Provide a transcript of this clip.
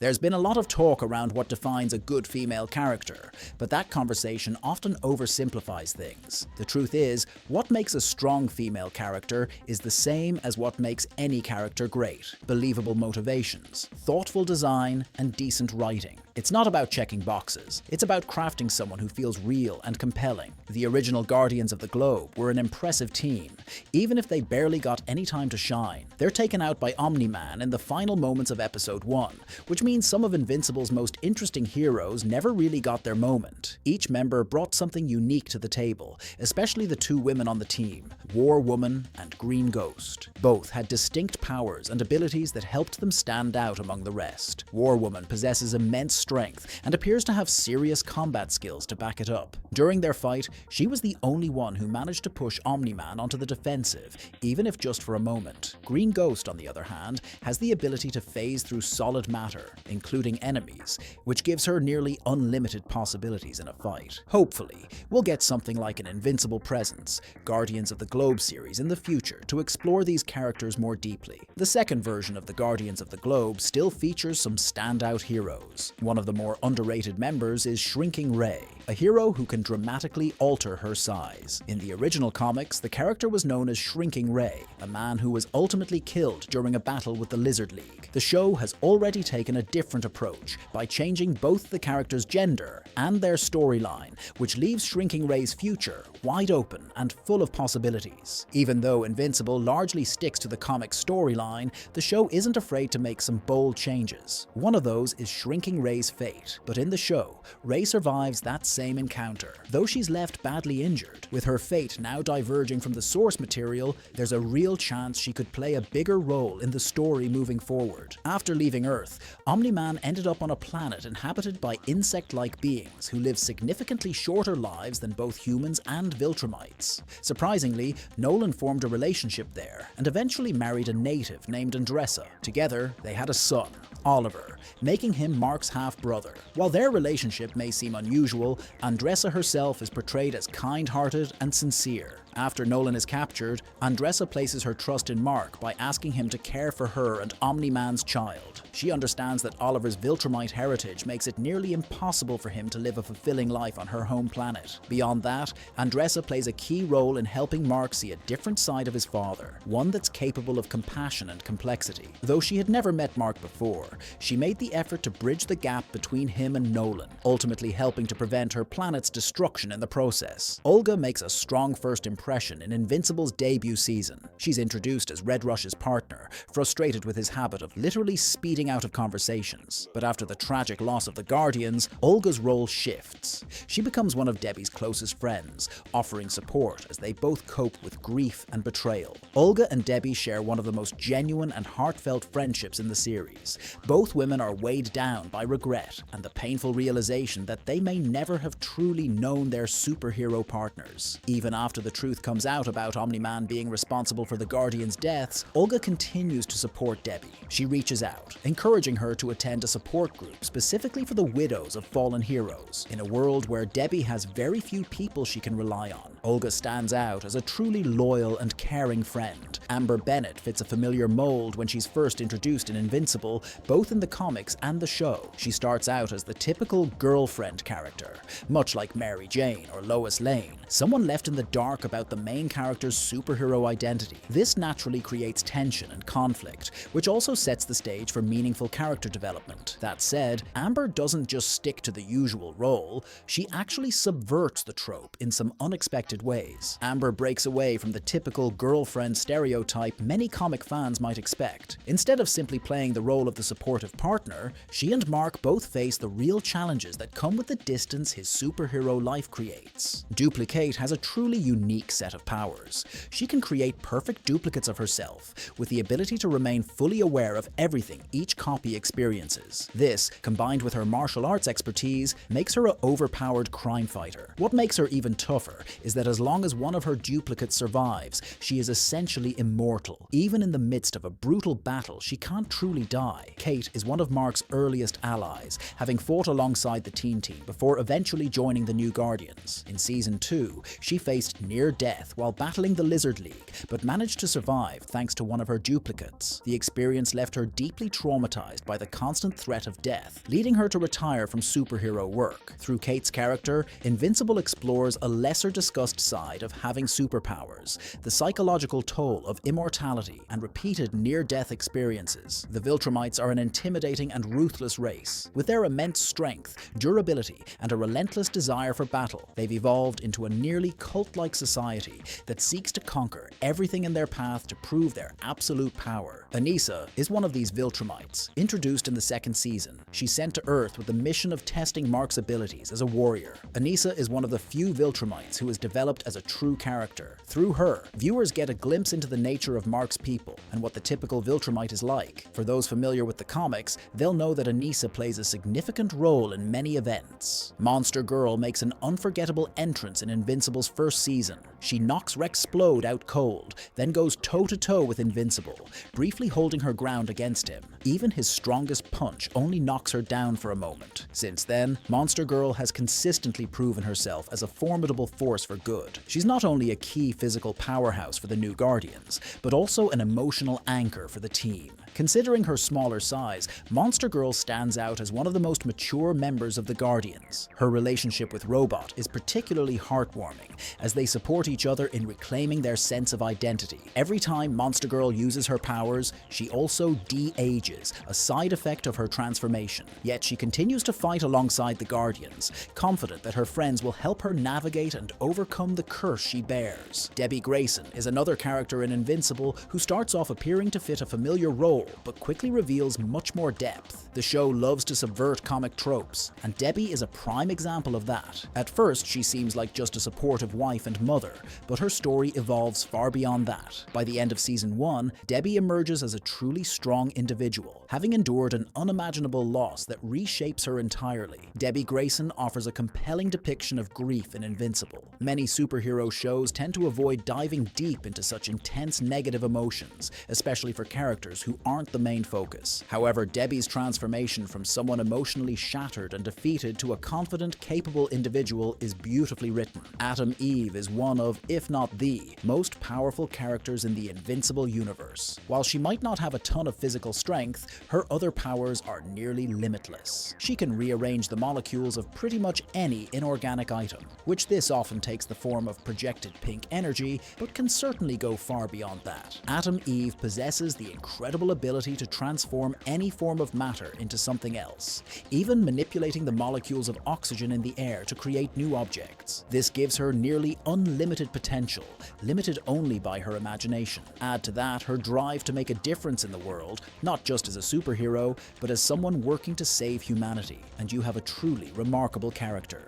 There's been a lot of talk around what defines a good female character, but that conversation often oversimplifies things. The truth is, what makes a strong female character is the same as what makes any character great: believable motivations, thoughtful design, and decent writing. It's not about checking boxes, it's about crafting someone who feels real and compelling. The original Guardians of the Globe were an impressive team. Even if they barely got any time to shine, they're taken out by Omni-Man in the final moments of Episode 1, which means some of Invincible's most interesting heroes never really got their moment. Each member brought something unique to the table, especially the two women on the team, War Woman and Green Ghost. Both had distinct powers and abilities that helped them stand out among the rest. War Woman possesses immense strength and appears to have serious combat skills to back it up. During their fight, she was the only one who managed to push Omni-Man onto the defensive, even if just for a moment. Green Ghost, on the other hand, has the ability to phase through solid matter, including enemies, which gives her nearly unlimited possibilities in a fight. Hopefully, we'll get something like an Invincible presence, Guardians of the Globe series in the future to explore these characters more deeply. The second version of the Guardians of the Globe still features some standout heroes. One of the more underrated members is Shrinking Ray, a hero who can dramatically alter her size. In the original comics, the character was known as Shrinking Ray, a man who was ultimately killed during a battle with the Lizard League. The show has already taken a different approach by changing both the character's gender and their storyline, which leaves Shrinking Ray's future wide open and full of possibilities. Even though Invincible largely sticks to the comic storyline, the show isn't afraid to make some bold changes. One of those is Shrinking Ray's fate, but in the show, Ray survives that same encounter. Though she's left badly injured, with her fate now diverging from the source material, there's a real chance she could play a bigger role in the story moving forward. After leaving Earth, Omni-Man ended up on a planet inhabited by insect-like beings who live significantly shorter lives than both humans and Viltrumites. Surprisingly, Nolan formed a relationship there and eventually married a native named Andressa. Together, they had a son, Oliver, making him Mark's half-brother. While their relationship may seem unusual, Andressa herself is portrayed as kind-hearted and sincere. After Nolan is captured, Andressa places her trust in Mark by asking him to care for her and Omni-Man's child. She understands that Oliver's Viltrumite heritage makes it nearly impossible for him to live a fulfilling life on her home planet. Beyond that, Andressa plays a key role in helping Mark see a different side of his father, one that's capable of compassion and complexity. Though she had never met Mark before, she made the effort to bridge the gap between him and Nolan, ultimately helping to prevent her planet's destruction in the process. Olga makes a strong first impression in Invincible's debut season. She's introduced as Red Rush's partner, frustrated with his habit of literally speeding out of conversations. But after the tragic loss of the Guardians, Olga's role shifts. She becomes one of Debbie's closest friends, offering support as they both cope with grief and betrayal. Olga and Debbie share one of the most genuine and heartfelt friendships in the series. Both women are weighed down by regret and the painful realization that they may never have truly known their superhero partners. Even after the truth comes out about Omni-Man being responsible for the Guardians' deaths, Olga continues to support Debbie. She reaches out, encouraging her to attend a support group specifically for the widows of fallen heroes. In a world where Debbie has very few people she can rely on, Olga stands out as a truly loyal and caring friend. Amber Bennett fits a familiar mold when she's first introduced in Invincible, both in the comics and the show. She starts out as the typical girlfriend character, much like Mary Jane or Lois Lane, someone left in the dark about the main character's superhero identity. This naturally creates tension and conflict, which also sets the stage for meaningful character development. That said, Amber doesn't just stick to the usual role, she actually subverts the trope in some unexpected ways. Amber breaks away from the typical girlfriend stereotype many comic fans might expect. Instead of simply playing the role of the supportive partner, she and Mark both face the real challenges that come with the distance his superhero life creates. Dupli-Kate has a truly unique set of powers. She can create perfect duplicates of herself, with the ability to remain fully aware of everything each copy experiences. This, combined with her martial arts expertise, makes her an overpowered crime fighter. What makes her even tougher is that as long as one of her duplicates survives, she is essentially immortal. Even in the midst of a brutal battle, she can't truly die. Kate is one of Mark's earliest allies, having fought alongside the teen team before eventually joining the New Guardians. In Season 2, she faced near death while battling the Lizard League, but managed to survive thanks to one of her duplicates. The experience left her deeply traumatized by the constant threat of death, leading her to retire from superhero work. Through Kate's character, Invincible explores a lesser discussed side of having superpowers, the psychological toll of immortality and repeated near-death experiences. The Viltrumites are an intimidating and ruthless race. With their immense strength, durability, and a relentless desire for battle, they've evolved into a nearly cult-like society that seeks to conquer everything in their path to prove their absolute power. Anissa is one of these Viltrumites. Introduced in the second season, she's sent to Earth with the mission of testing Mark's abilities as a warrior. Anissa is one of the few Viltrumites who is developed as a true character. Through her, viewers get a glimpse into the nature of Mark's people and what the typical Viltrumite is like. For those familiar with the comics, they'll know that Anissa plays a significant role in many events. Monster Girl makes an unforgettable entrance in Invincible's first season. She knocks Rexplode out cold, then goes toe-to-toe with Invincible, briefly holding her ground against him. Even his strongest punch only knocks her down for a moment. Since then, Monster Girl has consistently proven herself as a formidable force for good. She's not only a key physical powerhouse for the New Guardians, but also an emotional anchor for the team. Considering her smaller size, Monster Girl stands out as one of the most mature members of the Guardians. Her relationship with Robot is particularly heartwarming, as they support each other in reclaiming their sense of identity. Every time Monster Girl uses her powers, she also de-ages, a side effect of her transformation. Yet she continues to fight alongside the Guardians, confident that her friends will help her navigate and overcome the curse she bears. Debbie Grayson is another character in Invincible who starts off appearing to fit a familiar role, but quickly reveals much more depth. The show loves to subvert comic tropes, and Debbie is a prime example of that. At first, she seems like just a supportive wife and mother, but her story evolves far beyond that. By the end of Season 1, Debbie emerges as a truly strong individual, having endured an unimaginable loss that reshapes her entirely. Debbie Grayson offers a compelling depiction of grief in Invincible. Many superhero shows tend to avoid diving deep into such intense negative emotions, especially for characters who aren't the main focus. However, Debbie's transformation from someone emotionally shattered and defeated to a confident, capable individual is beautifully written. Atom Eve is one of, if not the, most powerful characters in the Invincible universe. While she might not have a ton of physical strength, her other powers are nearly limitless. She can rearrange the molecules of pretty much any inorganic item, which this often takes the form of projected pink energy, but can certainly go far beyond that. Atom Eve possesses the incredible ability to transform any form of matter into something else, even manipulating the molecules of oxygen in the air to create new objects. This gives her nearly unlimited potential, limited only by her imagination. Add to that her drive to make a difference in the world, not just as a superhero, but as someone working to save humanity, and you have a truly remarkable character.